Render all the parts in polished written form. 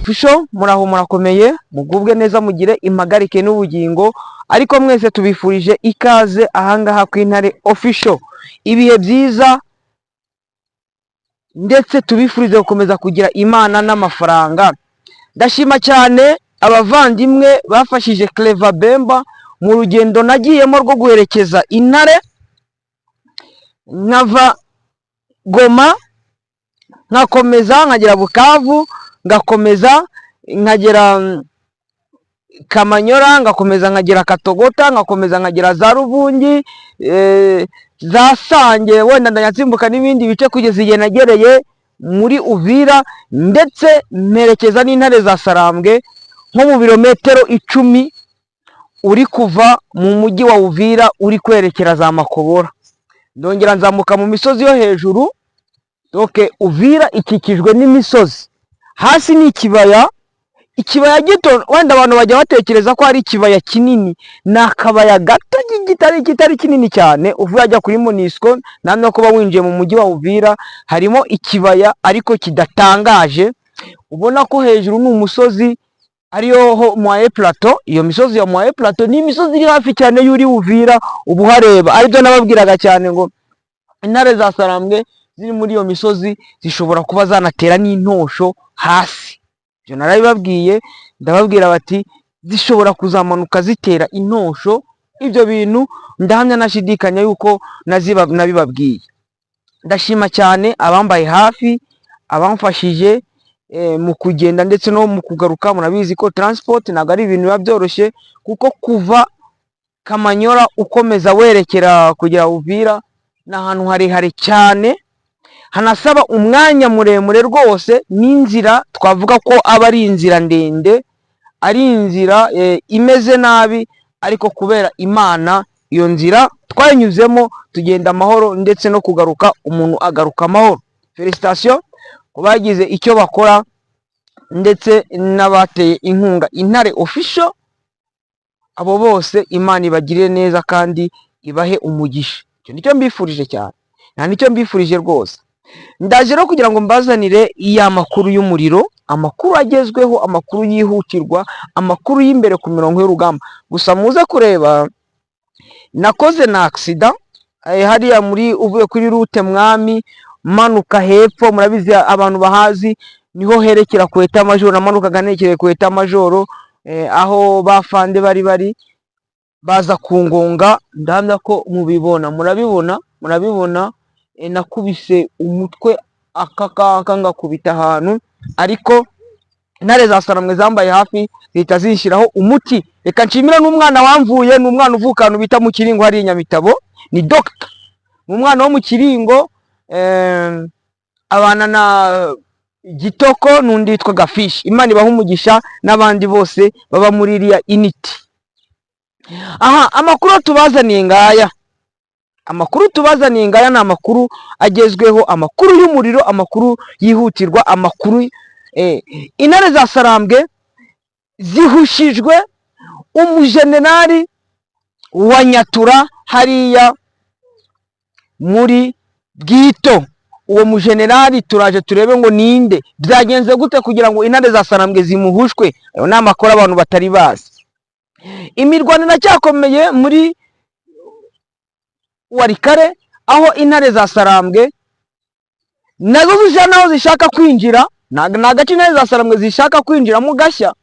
official muraho murakomeye mugubwe neza mugire impagarike n'ubugingo ariko mwese tubifurije ikaze ahangaha ku Intare official ibihe byiza ndetse tubifurize gukomeza kugira imana n'amafaranga. Ndashima cyane abavandimwe bafashije Clever Bemba mu rugendo nagiyemo rwo guherekeza Intare nkava Goma nkakomeza nkagera Bukavu ngakomeza nkagera Kamanyora ngakomeza nkagera Katogota ngakomeza nkagera za Ruvungi za Sange wenda ndanyatsimbuka n'ibindi bice kugeza igihe nagereye muri Uvira ndetse merekeza n'Intare za Sarambwe nko mu birometero 10 uri kuva mu mujyi wa Uvira uri kwerekera za Makobora. Ndongera nzamuka mu misozi yo hejuru. Uvira ikikijwe n'imisozi, hasi ni ikibaya gito wenda abantu bajya batekereza ko ari ikibaya kinini, nakabaya gato kitari kinini cyane. Uvuye ajya kuri Monisco namwe kuba winjiye mu mujyi wa Uvira harimo ikibaya ariko kidatangaje, ubona ko hejuru ni umusozi ariyo Mwaye Plateau. Iyo misozi ya Mwaye Plateau ni imisozi iri hafi cyane y'uri Uvira ubu hareba, aribyo nababwiraga cyane ngo Intare za Sarambwe ziri muri iyo misozi zishobora kuba zanatera n'intosho hasi. Ibyo narabibabwiye, ndababwira bati zishobora kuzamanuka zitera intosho. Ibyo bintu ndahamya nashidikanya yuko nabibabwiye. Ndashima cyane abambaye hafi, abamfashije mu kugenda ndetse no mu kugaruka. Murabizi ko transport ntabwo ari ibintu biba byoroshye, kuko kuva Kamanyora ukomeza werekera kugera Uvira ni ahantu harehare cyane, hanasaba umwanya muremure rwose, n'inzira twavuga ko aba ari inzira ndende, ari inzira imeze nabi, ariko kubera Imana iyo nzira twanyuzemo tugenda amahoro ndetse no kugaruka umuntu agaruka amahoro. Felicitation ku bagize icyo bakora ndetse n'abateye inkunga Intare official, abo bose Imana ibagirire neza kandi ibahe umugisha. Icyo nicyo mbifurije cyane, nta nicyo mbifurije rwose. Ndaje no kugira ngo mbazanire iya makuru y'umuriro, amakuru agezweho, amakuru yihutirwa, amakuru y'imbere ku mirongo y'urugamba. Gusa muze kureba nakoze na accident hariya muri uvuye kuri route Mwami manuka hepfo, murabizi abantu bahazi niho herekera ku Etat Major, namanukaga nerekeye ku Etat Major aho bafande bari baza kungonga. Ndahamya ko mubibona, murabibona nakubise umutwe akakanga ngakubita ahantu, ariko Intare za Sarambwe zambaye hafi zihita zishyiraho umuti. Reka nshimira n'umwana wamvuye, n'umwana uvukana bita mu Kiringo hari Nyamitabo, ni doctor, umwana wo mu Kiringo abana na Gitoko n'undi yitwa Gafishi. Imana ibaha umugisha n'abandi bose baba muri iriya unity. Aha, amakuru tubazaniye ngaya. Amakuru tubazaniye ngaya ni amakuru agezweho, amakuru y'umuriro, amakuru yihutirwa, amakuru Intare za Sarambwe zihushijwe umujenerali wa Nyatura hariya muri Bwito. Uwo mujenerali turaje turebe ngo ninde, byagenze gute kugira ngo Intare za Sarambwe zimuhushwe. Ayo ni amakuru abantu batari bazi. Imirwano iracyakomeye muri Warikare, aho Intare za Sarambwe nazo zija naho zishaka kwinjira, nagace Intare za Sarambwe zishaka kwinjira mu gashya,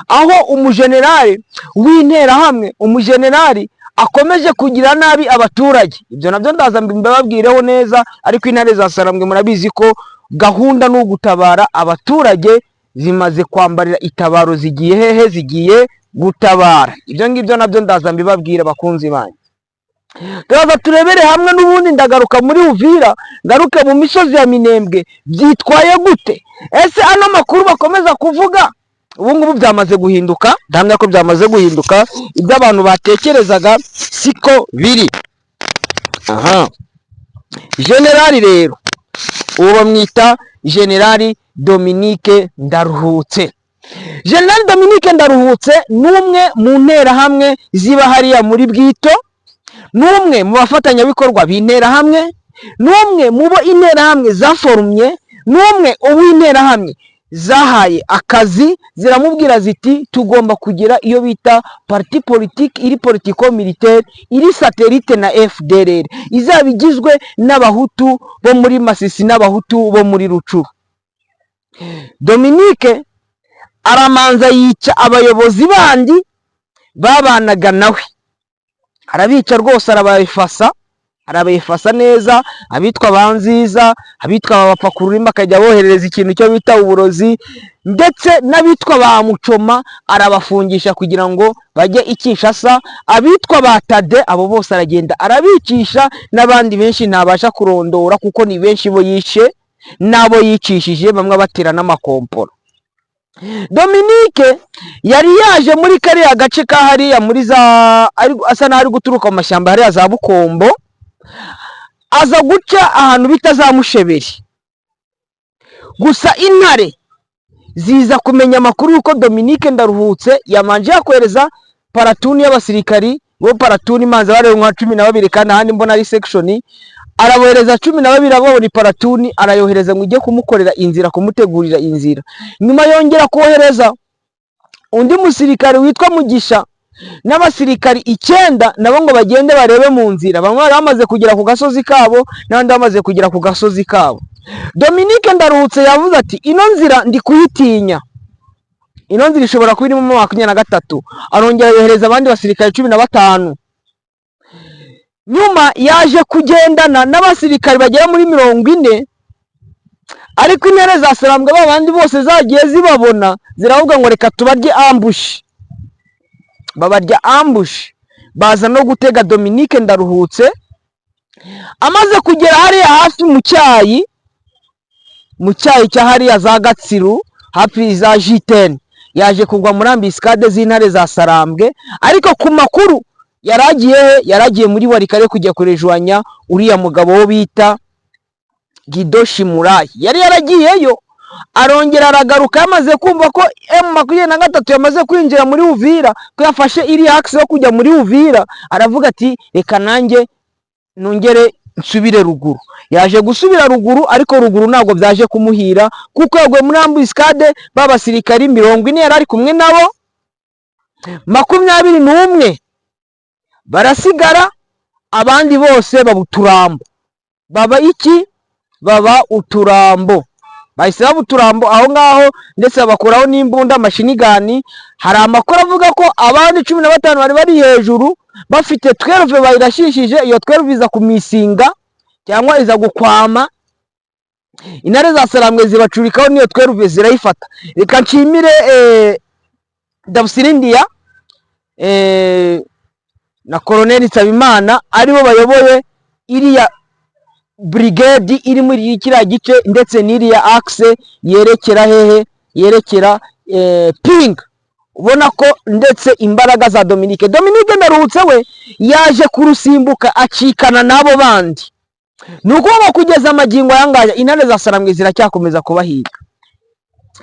aho umujenerali w'interahamwe, umujenerali akomeje kugira nabi abaturage. Ibyo nabyo ndaza mbababwireho neza, ariko Intare za Sarambwe murabizi ko gahunda no gutabara abaturage zimaze kwambarira itabaro, zigiye hehe, zigiye gutabara. Ibyo ngibyo nabyo ndaza mbibabwira bakunzi banyu. Turaza turebere hamwe n'ubundi ndagaruka muri Uvira, ngaruke mu misozi ya Minembwe, byitwaye gute? Ese ano makuru bakomeza kuvuga ubu ngubu byamaze guhinduka? Ndahamya ko byamaze guhinduka, ibyo abantu batekerezaga siko biri. Aha, generali rero uwo bamwita Generali Dominique Ndaruhutse. Generali Dominique Ndaruhutse n'umwe mu nterahamwe ziba hariya muri Bwito, n'umwe mu bafatanyabikorwa b'interahamwe, n'umwe mu bo interahamwe zaforumye, n'umwe uw'interahamwe zahaye akazi ziramubwira ziti tugomba kugira iyo bita parti politique iri politico militaire iri satellite na FDLR izaba igizwe n'abahutu bo muri Masisi n'abahutu bo muri Rucuru. Dominique aramanza yica abayobozi bandi babanaga nawe, arabica rwose, arabifasa neza, abitwa Banziza, abitwa Abapakururima akajya boherereza ikintu cyo bita uburozi, ndetse n'abitwa ba Mucoma arabafungisha kugira ngo bajye Kinshasa, abitwa Batade abo bose aragenda arabicisha, n'abandi benshi ntabasha kurondora kuko ni benshi bo yishe nabo yicishije, bamwe batera n'amakomporo. Dominique yari yaje muri kariya gace ka hariya muri asa n'ari guturuka mu mashyamba hariya za Bukombo, aza guca ahantu bita za Musheberi. Gusa intare ziza kumenya amakuru yuko Dominique Ndaruhutse yamanje yakohereza paratuni y'abasirikari bo paratuni manza bare nka 12 kandi ahandi mbona ari section, arabohereza 12 ababona paratuni arayohereza ngo ijye kumukorera inzira, kumutegurira inzira. Nyuma yongera kohereza undi musirikari witwa Mugisha n'abasirikari 9 nabo ngo bagende barebe mu nzira, bamwe bamaze kugera ku gasozi kabo n'abandi bamaze kugera ku gasozi kabo. Dominique Ndaruhutse yavuze ati ino nzira ndi kuyitinya, ino nzira ishobora kuba irimo 23. Arongera yohereza abandi basirikari 15. Nyuma yaje kugendana n'abasirikari bagera muri 40, ariko intare za Sarambwe babandi bose zagiye zibabona ziravuga ngo reka tubarye ambush. Babarya ambush, baza no gutega Dominique Ndaruhutse. Amaze kugera hariya hafi mu cyayi cya hariya za Gatsiru hafi za J10, yaje kugwa muri ambiscade z'intare za Sarambwe. Ariko ku makuru yaragiye muri Warikare kujya kurejwanya uriya mugabo wo bita Guido Shimurayi, yari yaragiyeyo. Arongera aragaruka yamaze kumva ko M23 yamaze kwinjira muri Uvira, ko yafashe iri axe yo kujya muri Uvira. Aravuga ati reka nanjye nongere nsubire ruguru. Yaje gusubira ruguru, ariko ruguru ntabwo byaje kumuhira kuko yagwe muri ambuscade babasirikari 40 yari ari kumwe nabo 21 barasigara, abandi bose babuturambo. Baba uturambo, bahise babuturambo aho ngaho, ndetse bakuraho n'imbunda mashinigani. Hari amakuru avuga ko abandi 15 bari bari hejuru bafite 12 bayirashishije. Iyo 12 iza kumisinga cyangwa iza gukwama, intare za Sarambwe zibacurikaho, niyo 12 zirayifata. Reka nshimire Dabusirindiya na Colonel Nsabimana aribo bayoboye iriya brigade iri muri kiriya gice, ndetse n'iriya axe yerekera yerekera ping. Ubona ko ndetse imbaraga za Dominique Ndaruhutse we yaje kurusimbuka acikana nabo bandi. Nuko kugeza amagingo yangaya intare za Sarambwe ziracyakomeza kubahiga,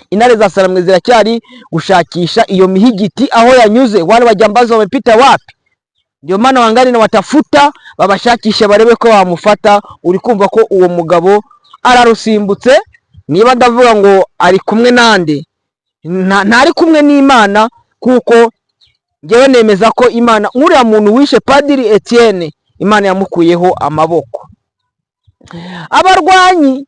intare za Sarambwe ziracyari gushakisha iyo mihigiti aho yanyuze. Wale wajambazi wamepita wapi? Ndio maana wangali na watafuta babashakisha barebe ko bamufata. Uri kumva ko uwo mugabo ararusimbutse. Niba ndavuga ngo ari kumwe nande, ntari kumwe n'Imana, kuko ngewe nemeza ko Imana, uriya muntu wishe Padiri Etienne, Imana yamukuyeho amaboko. Abarwanyi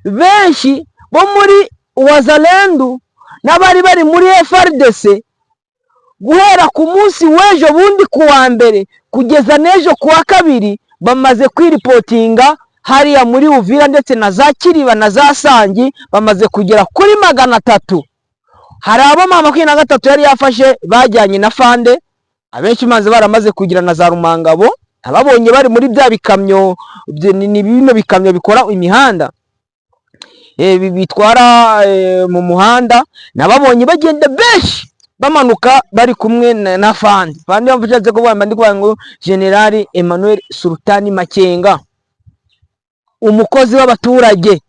benshi bo muri Wazalendo n'abari bari muri FRDC guhera ku munsi w'ejo bundi kuwa mbere kugeza n'ejo kuwa kabiri bamaze kwiripotinga hariya muri Uvira, ndetse na za Kiriba na za Sangi bamaze kugera kuri 300. Hari abo 23 yari yafashe bajyanye na Fande, abenshi manze baramaze kugira na za Rumangabo. Ababonye bari muri bya bikamyo, ni bino bikamyo bikora imihanda bitwara mu muhanda, nababonye bagenda benshi bamanuka bari kumwe na Fande. Fande yamvuze ko bamba ndi kuvuga ngo General Emmanuel Sultani Makenga, umukozi w'abaturage,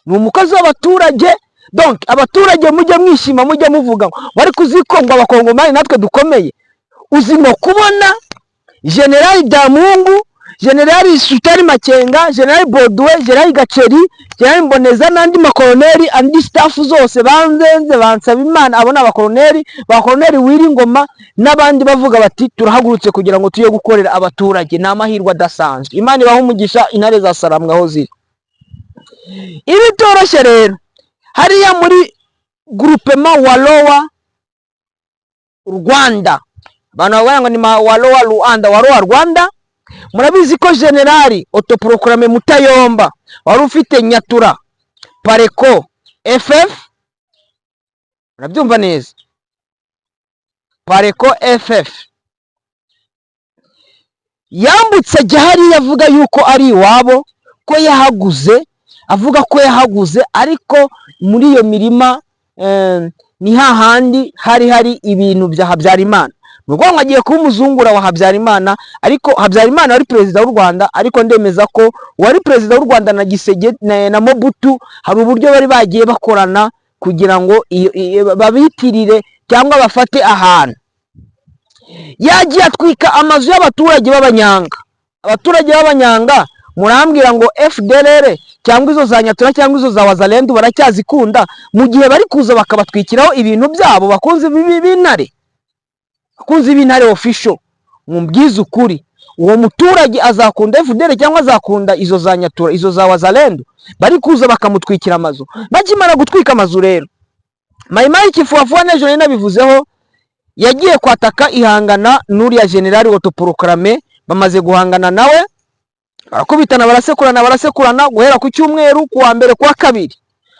ni umukozi w'abaturage. Donc abaturage mujya mwishima, mujya muvuga bari kuzikongwa abakongomani natwe dukomeye. Uzimo kubona General Damungu, Generali Sutari Makenga, Generali Bodwe, Generali Gaceri, Generali Mboneza n'andi makoloneli andi staff zose banzenze bansaba Imana. Abo n'abakoloneli bakoloneli Wiringoma n'abandi bavuga bati turahagurutse kugira ngo tuye gukorera abaturage. N'amahirwe adasanzwe. Imana ibaho umugisha. Intare za Sarambwe aho ziri. Ibi toroshye rero hariya muri groupement Walowa Rwanda, abantu bavuga ngo ni Walowa Rwanda, Walowa Rwanda. Murabizi ko Generali autoproclamé Mutayomba wari ufite Nyatura Pareko FF, murabyumva neza, Pareko FF yambutse Gihari yavuga yuko ari iwabo, ko yahaguze, avuga ko yahaguze, ariko muri iyo mirima ni hahandi hari ibintu bya Habyarimana. Nuko agiye kuba umuzungura wa Habyarimana, ariko Habyarimana wari perezida w'u Rwanda, ariko ndemeza ko wari perezida w'u Rwanda na Gisege na Mobutu hari uburyo bari bagiye bakorana kugira ngo babitirire cyangwa bafate ahantu. Yagiye atwika amazu y'abaturage b'Abanyanga. Abaturage b'Abanyanga murambwira ngo FDLR cyangwa izo za Nyatura cyangwa izo za Wazalendo baracyazikunda, mu gihe bari kuza bakabatwikiraho ibintu byabo. Bakunze b'intare, bakunze b'intare official, mumbwiza ukuri, uwo muturage azakunda FDLR cyangwa azakunda izo za Nyatura, izo za Wazalendo bari kuza bakamutwikira amazu? Bakimara gutwika amazu rero, Mayimayi Kifuafua n'ejo nari nabivuzeho, yagiye kwataka ihangana n'uriya Generali autoproclamé. Bamaze guhangana nawe, barakubitana, barasekurana guhera ku cyumweru, kuwa mbere, kuwa kabiri.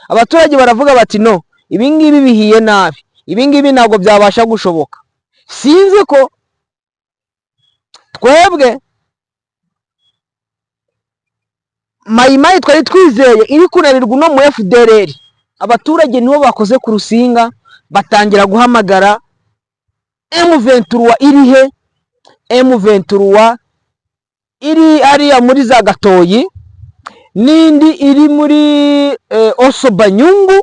Abaturage baravuga bati no, ibingibi bihiye nabi, ibingibi ntabwo byabasha gushoboka. Sinzi ko twebwe Mayimayi twari twizeye iri kunanirwa no mu FDLR. Abaturage nibo bakoze ku rusinga, batangira guhamagara M23 irihe, M23 iri ariya muri za Gatoyi, nindi iri muri Oso Banyungu.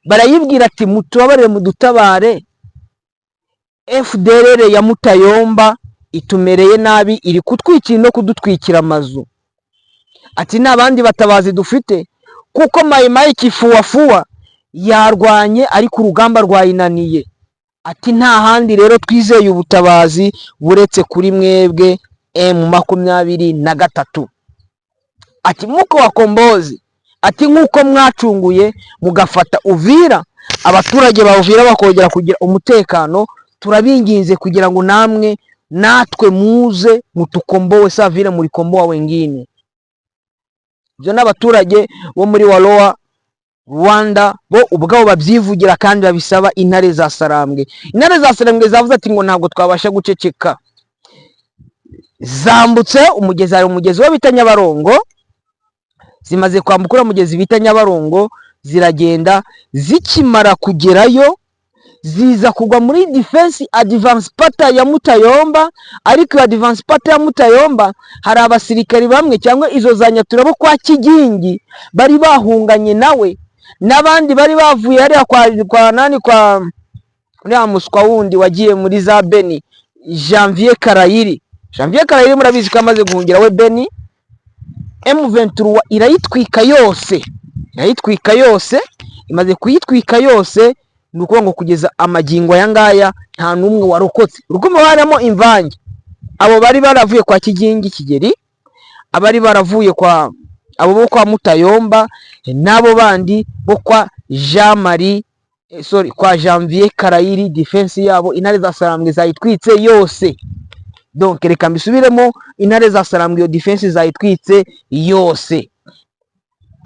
Barayibwira ati mutubabarire mudutabare, FDLR ya Mutayomba itumereye nabi, iri kutwikira no kudutwikira amazu. Ati n'abandi batabazi dufite, kuko Mayimayi Kifuafua yarwanye ariko urugamba rwayinaniye. Ati nta handi rero twizeye ubutabazi buretse kuri mwebwe M23. Ati muko wakombozi, ati nkuko mwacunguye mugafata Uvira, abaturage ba Uvira bakongera kugira umutekano, turabinginze kugira ngo namwe natwe muze mutukombowe sa vile muri komboa wengine. Ibyo n'abaturage bo muri Walowa Rwanda bo ubwabo babyivugira kandi babisaba intare za Sarambwe. Intare za Sarambwe zavuze ati ngo ntabwo twabasha guceceka. Zambutse umugezi, ari umugezi wa bita Nyabarongo, zimaze kwambukura umugezi bita Nyabarongo, ziragenda, zikimara kugerayo ziza kugwa muri defense advance pata ya Mutayomba. Ariko advance pata ya Mutayomba hari abasirikari bamwe cyangwa izo za Nyatura bo kwa Kigingi bari bahunganye nawe, n'abandi bari bavuye hariya kwa nani, kwa uriya muswa wundi wagiye muri za Beni, Janvier Karayiri murabizi ko amaze guhungira we Beni. M23 irayitwika yose, imaze kuyitwika yose. Nuko ngo kugeza amagingo aya ngaya nta numwe warokotse. Urukumo baramo imvange, abo bari baravuye kwa Kigingi Kigeri, abari baravuye kwa abo bo kwa Mutayomba, nabo bandi bo kwa kwa Janvier Karayiri, defense yabo intare za Sarambwe zayitwitse yose. Donc reka mbisubiremo, intare za Sarambwe yo defense zayitwitse yose,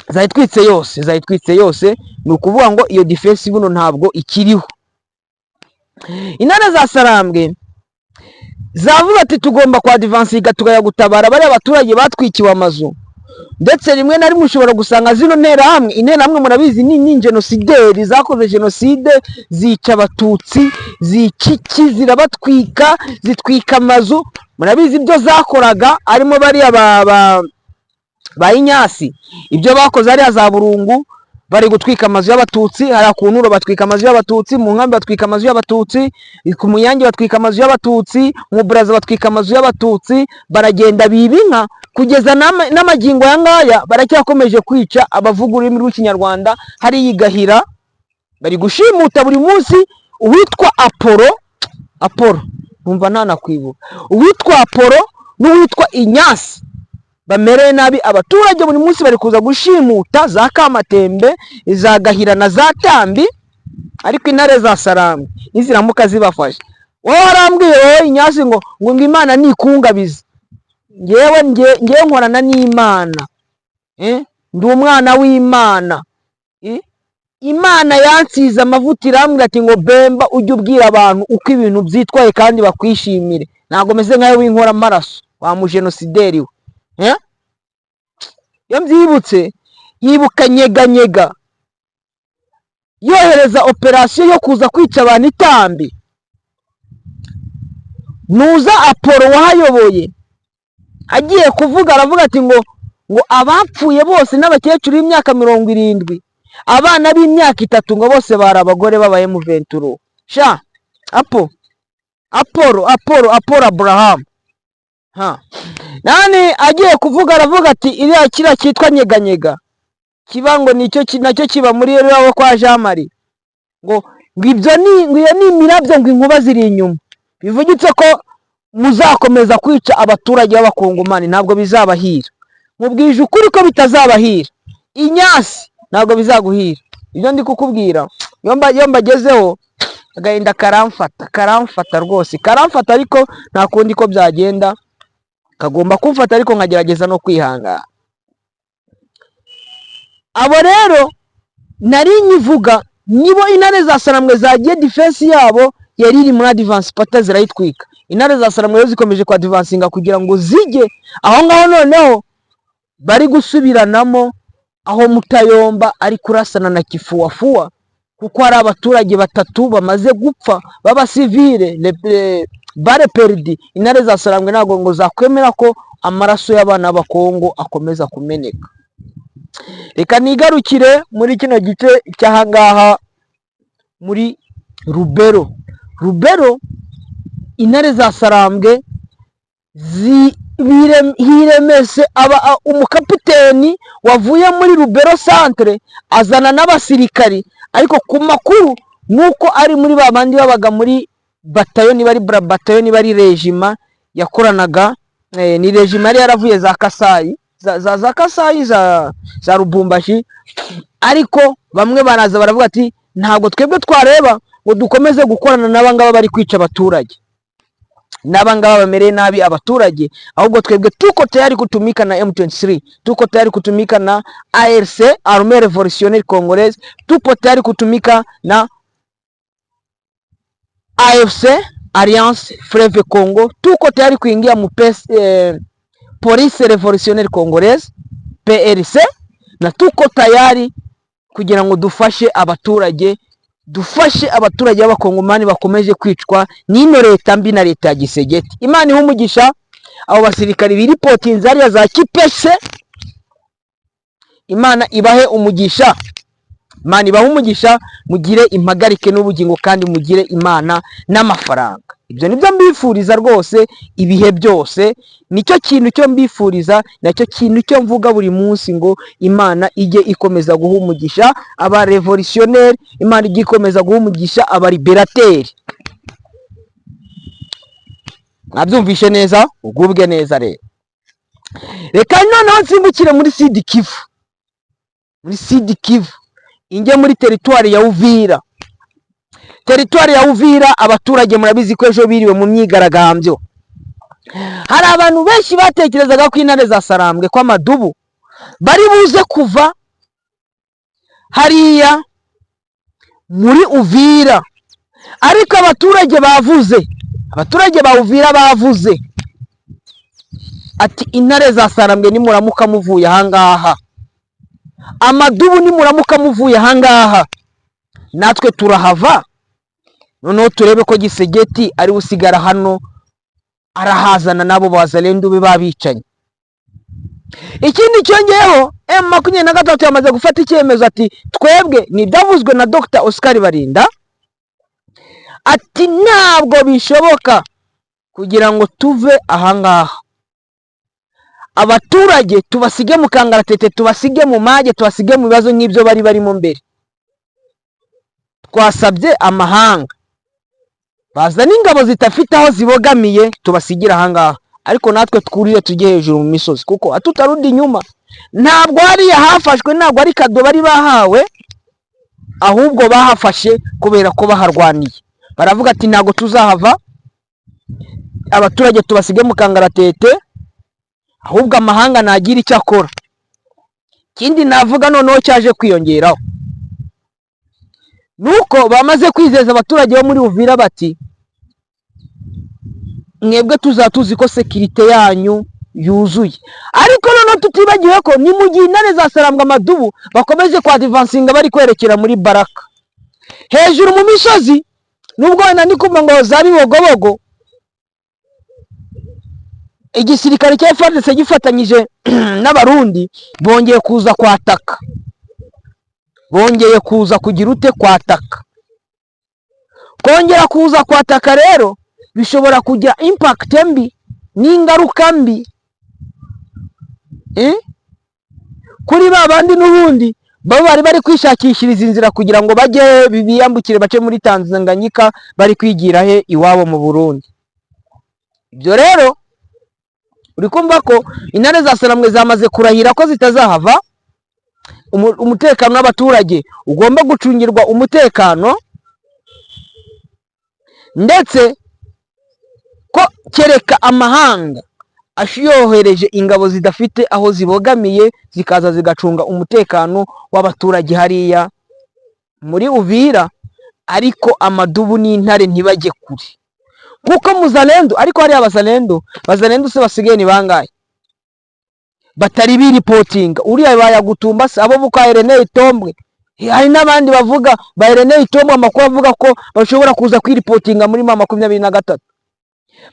zayitwitse yose. Ni ukuvuga ngo iyo defense buno ntabwo ikiriho. Intare za Sarambwe zavuga ati tugomba kwa advance tugaya gutabara bari abaturage batwikiwe amazu. Ndetse rimwe na rimwe ushobora gusanga zino interahamwe murabizi ni genocideri, zakoze genocide, zica abatutsi, ziciki, zirabatwika, zitwika amazu. Murabizi ibyo zakoraga, arimo bari ba Inyasi, ibyo bakoze ari za Burungu, bari gutwika amazu y'abatutsi, hari ku Nturo batwika amazu y'abatutsi, mu Nkambi batwika amazu y'abatutsi, ku Muyange batwika amazu y'abatutsi, mu Buraza batwika amazu y'abatutsi, baragenda biba inka kugeza n'amagingo ya ngaya baracyakomeje kwica abavuga ururimi rw'ikinyarwanda. Hari yigahira bari gushimuta buri munsi uwitwa Apollo numva ntanakwibuka, uwitwa Apollo n'uwitwa Inyasi bamereye nabi abaturage. Buri munsi bari kuza gushimuta za Kamatembe, za Gahira na za Tambi, ariko intare za Sarambwe niziramuka zibafashe. Wowe warambwiye wowe Inyasi ngo Imana nikungabiza. Ngewe nkorana n'Imana, ndi umwana w'Imana. Imana yansize amavuta irambwira ati ngo Bemba ujye ubwira abantu uko ibintu byitwaye kandi bakwishimire. Ntabwo meze nkawe w'inkora amaraso wa mujenosideri we. Iyo mbyibutse yibuka Nyeganyega yohereza operasiyo yo kuza kwica abantu Itambi. Nuza Apollo wahayoboye agiye kuvuga aravuga ati ngo abapfuye bose n'abakecuru b'imyaka 70, abana b'imyaka 3 ngo bose bari abagore b'aba M23. Sha Apollo Abraham nani agiye kuvuga aravuga ati iriya kira cyitwa Nyeganyega kiba ngo nicyo nacyo kiba muri rero kwa Jean Marie ngo ibyo ni imirabyo ngo inkuba ziri inyuma. Bivugitse ko muzakomeza kwica abaturage b'abakongomani, ntabwo bizabahira. Mubwije ukuri ko bitazabahira. Inyasi ntabwo bizaguhira. Ibyo ndi kukubwira iyo mbagezeho agahinda karamfata rwose, karamfata, ariko nta kundi ko byagenda, kagomba kumfata, ariko nkagerageza no kwihangana. Abo rero nari nyivuga nibo intare za Sarambwe zagiye defense yabo yari iri muri advance pata zirayitwika. Intare za Sarambwe zikomeje kwa advancinga kugira ngo zijye aho ngaho. Noneho bari gusubiranamo aho Mutayomba ari kurasana na Kifuwafuwa, kuko hari abaturage 3 bamaze gupfa baba civile bare perdi. Intare za Sarambwe ntabwo ngo zakwemera ko amaraso y'abana b'Abakongo akomeza kumeneka. Reka nigarukire muri kino gice cyahangaha muri Rubero. Intare za Sarambwe hiremese umukapiteni wavuye muri Rubero centre azana n'abasirikari, ariko ku makuru nuko ari muri babandi babaga muri batayo, niba ari batayo niba ari regiment yakoranaga, ni regiment yari yaravuye za Kasayi za Kasayi za Rubumbashi. Ariko bamwe baraza baravuga ati ntabwo twebwe twareba ngo dukomeze gukorana n'abangaba bari kwica abaturage, n'abangaba bamereye nabi abaturage, ahubwo twebwe tuko tayari kutumika na M23, tuko tayari kutumika na ARC, Armée Révolutionnaire Congolaise, tuko tayari kutumika na AFC, Alliance Fleuve Congo, tuko tayari kuingia mu Police Révolutionnaire Congolaise PRC, na tuko tayari kugira ngo dufashe abaturage b'Abakongomani bakomeje kwicwa n'ino leta mbi na leta ya Gisegeti. Imana ihumugisha abo basirikari biripoti nzariya za Kipese, Imana ibahe umugisha, Imana ibahe umugisha, mugire impagarike n'ubugingo kandi mugire Imana n'amafaranga. Ibyo nibyo mbifuriza rwose ibihe byose, nicyo kintu cyo mbifuriza, nacyo kintu cyo mvuga buri munsi ngo Imana ijye ikomeza guha umugisha aba revolutionnaire, Imana ijye ikomeza guha umugisha aba liberateri. Nabyumvishe neza, ugubwe neza rero. Reka noneho nsimbukire muri Sud Kivu, inge muri teritwari ya Uvira. Teritwari ya Uvira abaturage murabizi ko ejo biriwe mu myigaragambyo. Hari abantu benshi batekerezaga ko intare za Sarambwe kwa Madubu bari buze kuva hariya muri Uvira, ariko abaturage ba Uvira bavuze ati intare za Sarambwe nimuramuka muvuye ahangaha, Amadubu nimuramuka muvuye ahangaha, natwe turahava, noneho turebe ko Gisegeti ari we usigara hano, arahazana n'abo bazalendo be babicanye. Ikindi cyongeyeho M23 yamaze gufata icyemezo ati twebwe ni byavuzwe na Dr Oscar Barinda ati ntabwo bishoboka kugira ngo tuve ahangaha abaturage tubasige mu kangaratete, tubasige mu mage, tubasige mu bibazo nk'ibyo bari barimo mbere. Twasabye amahanga bazana ingabo zitafite aho zibogamiye tubasigira ahangaha, ariko natwe twurire tujye hejuru mu misozi, kuko atutarudi inyuma. Ntabwo hariya hafashwe, ntabwo ari kado bari bahawe, ahubwo bahafashe kubera ko baharwaniye. Baravuga ati ntabwo tuzahava, abaturage tubasige mu kangaratete, ahubwo amahanga nagira icyo akora. Ikindi navuga noneho cyaje kwiyongeraho nuko bamaze kwizeza abaturage bo muri Uvira bati mwebwe tuzatuzi ko sekirite yanyu yuzuye. Ariko noneho tutibagiwe ko ni mu gihe intare za Sarambwe Amadubu bakomeje kwa advancinga bari kwerekera muri Baraka hejuru mu misozi. Nubwo wenda ndi kumva ngo za Bibogobogo igisirikare cya FARDC gifatanyije n'abarundi bongeye kuza kwataka, bongeye kuza kugira ute kwataka. Kongera kuza kwataka rero bishobora kugira impact mbi n'ingaruka mbi kuri babandi n'ubundi baba bari kwishakishiriza inzira kugira ngo bajye biyambukire bace muri Tanzania bari kwigira he iwabo mu Burundi. Ibyo rero uri kumva ko intare za Sarambwe zamaze kurahira ko zitazahava. Umutekano w'abaturage ugomba gucungirwa umutekano, ndetse ko kereka amahanga ashiyohereje ingabo zidafite aho zibogamiye zikaza zigacunga umutekano w'abaturage hariya muri Uvira. Ariko Amadubu n'intare ntibajye kure, kuko muzalendo, ariko hariya bazalendo se basigaye ni bangahe batari biripotinga? Uriya bayagutumba se abo buka Irene Itombwe, hari n'abandi bavuga ba Irene Itombwe amakuru avuga ko bashobora kuza kwiripotinga muri 23.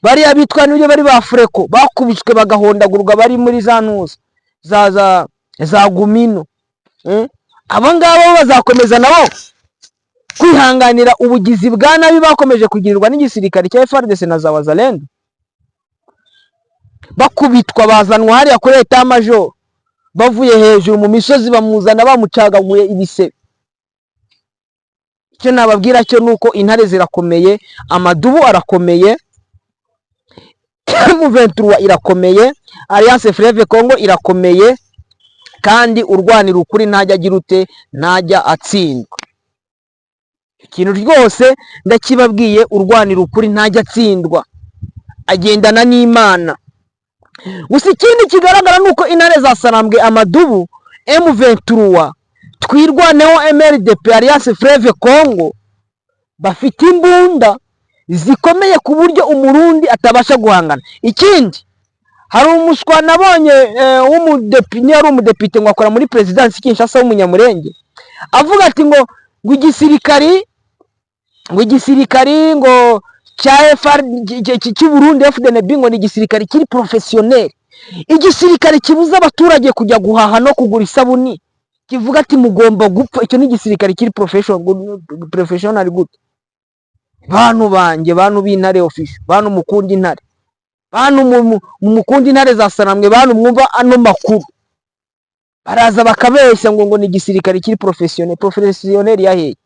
Bariya bitwa n'ibyo bari ba Freko bakubiswe bagahondagurwa bari muri za ntuza za Gumino. Abo ngabo bazakomeza nabo kwihanganira ubugizi bwa nabi bakomeje kugirirwa n'igisirikare cya FARDC na za Wazalendo. Bakubitwa bazanwa hariya kuri Etat Major, bavuye hejuru mu misozi bamuzana bamucagaguye ibise. Icyo nababwira cyo nuko intare zirakomeye, Amadubu arakomeye, M23 irakomeye, Alliance Fleuve Congo irakomeye, kandi urwanira ukuri ntajya agira ute, ntajya atsindwa. Ikintu rwose ndakibabwiye, urwanira ukuri ntajya atsindwa, agendana n'Imana. Gusa ikindi kigaragara nuko intare za Sarambwe Amadubu M23 twirwaneho MRDP Alliance Fleuve Congo bafite imbunda zikomeye ku buryo umurundi atabasha guhangana. Ikindi hari umuswa nabonye w'umudepite, ari umudepite ngo akora muri presidence Kinshasa w'umunyamurenge, avuga ati ngo igisirikari ngo cya cy'u Burundi FDNB ngo ni igisirikare kiri professionnel, igisirikare kibuza abaturage kujya guhaha no kugura isabuni, kivuga ati mugomba gupfa. Icyo ni igisirikare kiri professional gute? Bantu banjye, bantu b'intare official, bantu mukunda intare, bantu mukunda intare za Sarambwe, bantu mwumva ano makuru, baraza bakabeshya ngo ni igisirikare kiri professionnel yaheye.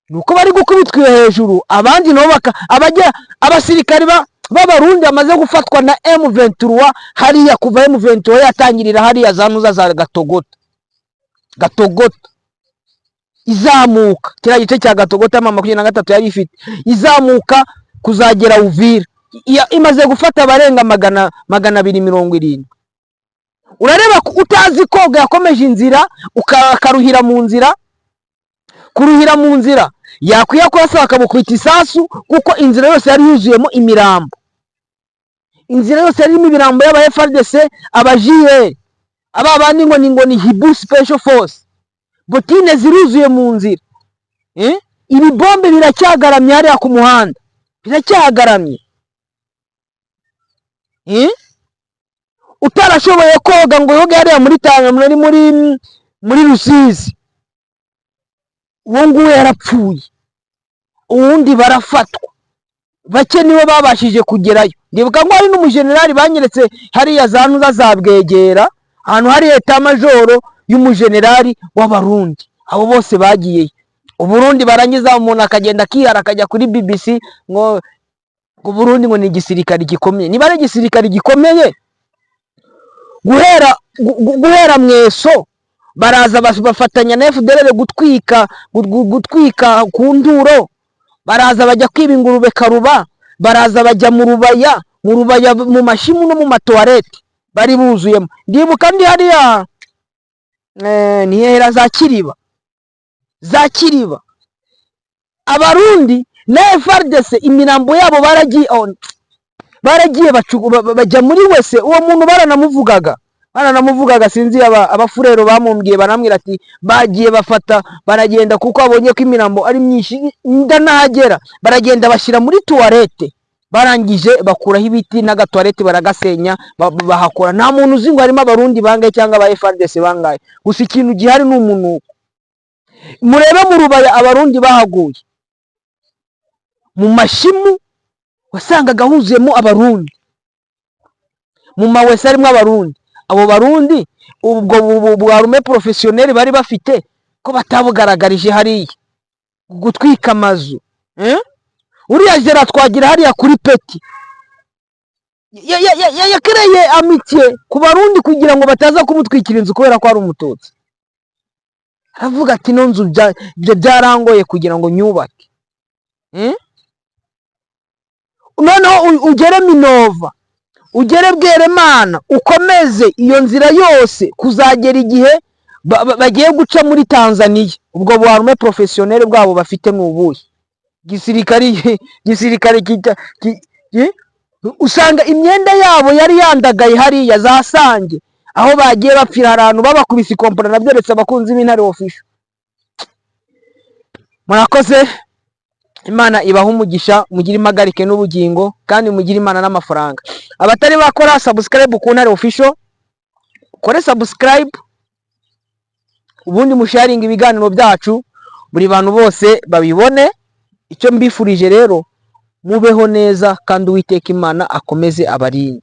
Nuko bari gukubitwa hejuru, abandi nabo abajya abasirikari b'abarundi bamaze gufatwa na M23 hariya, kuva M23 yatangirira hariya zanuza za Gatogota izamuka, kiriya gice cya Gatogota 23 yari ifite, izamuka kuzagera Uvira, imaze gufata abarenga 270. Urareba utazi koga yakomeje inzira ukaruhira mu nzira, kuruhira mu nzira yakwiye kwasa bakamukubita isasu, kuko inzira yose yari yuzuyemo imirambo. Inzira yose yarimo imirambo y'aba FARDC, abajiye, ababandi ngo ni Hibu Special Force, botine ziruzuye mu nzira. Ibi bombe biracyagaramye hariya ku muhanda, biracyagaramye. utarashoboye koga ngo yoge hariya muri Tanzania muri Rusizi, uwo nguwo yarapfuye, uwundi barafatwa, bake nibo babashije kugerayo. Ndibuka ngo hari n'umujenerali banyeretse hariya za Ntuza za Bwegera, ahantu hari eta majoro y'umujenerali w'Abarundi, abo bose bagiyeyo. Uburundi barangiza umuntu akagenda akihara akajya kuri BBC ngo Uburundi ngo ni igisirikare gikomeye. Niba ari igisirikare gikomeye, guhera mweso baraza bafatanya na FDLR gutwika ku Nduro, baraza bajya kwiba ingurube Karuba, baraza bajya mu Rubaya mu mashimu no mu matoilette bari buzuyemo. Ndibuka ndi hariya ni hera za Kiriba, Abarundi na FARDC imirambo yabo baragiye bajya muri wese. Uwo muntu baranamuvugaga sinzi abafurero bamumbwiye, banambwira ati bagiye baragenda kuko abonye ko imirambo ari myinshi ndanahagera, baragenda bashyira muri toilette, barangije bakuraho ibiti n'agatoilette baragasenya bahakora. Nta muntu uzi ngo harimo Abarundi bangaye cyangwa aba FARDC bangaye, gusa ikintu gihari ni umunuko. Murebe mu Rubaya Abarundi bahaguye mu mashimu, wasangaga huzuyemo Abarundi, mu mawese harimo Abarundi. Abo Barundi ubwo bwarume professionnel bari bafite ko batabugaragarije hariya gutwika amazu. Uriya Gerard Twagira hariya kuri Peti yakereye amitié ku Barundi kugira ngo bataza kumutwikira inzu kubera ko ari umututsi. Aravuga ati no nzu byarangoye kugira ngo nyubake. Noneho ugere Minova, ugere Bweremana, ukomeze iyo nzira yose kuzagera igihe bagiye guca muri Tanzania. Ubwo bwarume professionnel bwabo bafite n'ubuye gisirikare usanga imyenda yabo yari yandagaye hariya za Sange, aho bagiye bapfira ahantu babakubise ikompora. Nabyeretse abakunzi b'Intare Official. Murakoze, Imana ibaha umugisha, mugire impagarike n'ubugingo, kandi mugire Imana n'amafaranga. Abatari bakora subscribe ku Ntare Official, kore subscribe, ubundi musharing ibiganiro byacu buri bantu bose babibone. Icyo mbifurije rero, mubeho neza kandi Uwiteka Imana akomeze abarinde.